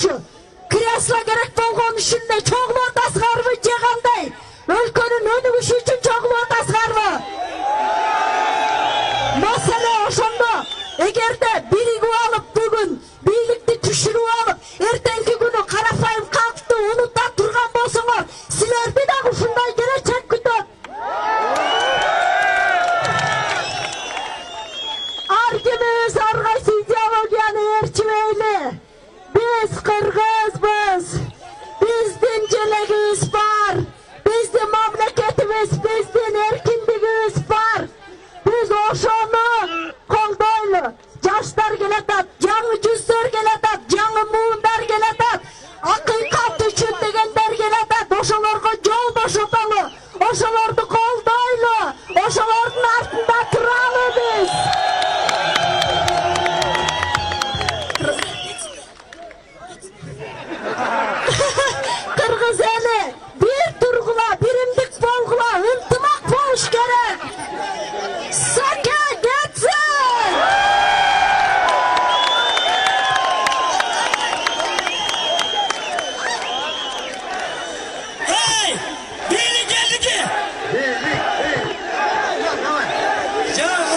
болчу. Кресло керек болгон үчүн чогулуп атасыңарбы же кандай? Өлкөнүн өнүгүшү үчүн чогулуп атасыңарбы? Маселе ошондо. Эгерде биригип алып бүгүн бийликти түшүрүп алып, эртеңки күнү карапайым калкты унута турган болсоңор, силерди дагы ушундай келечек күтөт. Ар кимибиз ар кайсы идеологияны ээрчибейли. Биз кыргызбыз. Биздин желегибиз бар. Биздин мамлекетибиз, биздин эркиндигибиз бар. Biz ошону колдойлу. Жаштар келатат, жаңы жүздөр келатат, жаңы муундар келатат, акыйкат үчүн дегендер келатат. Ошолорго жол бошотолу, ошолорду колдойлу, ошолордун артында туралы биз. Кыргыз эли бир тургула, биримдик болгула, ынтымак болуш керек. Саке кетсин! Hey! Birlik geldi ki! Birlik! Canım,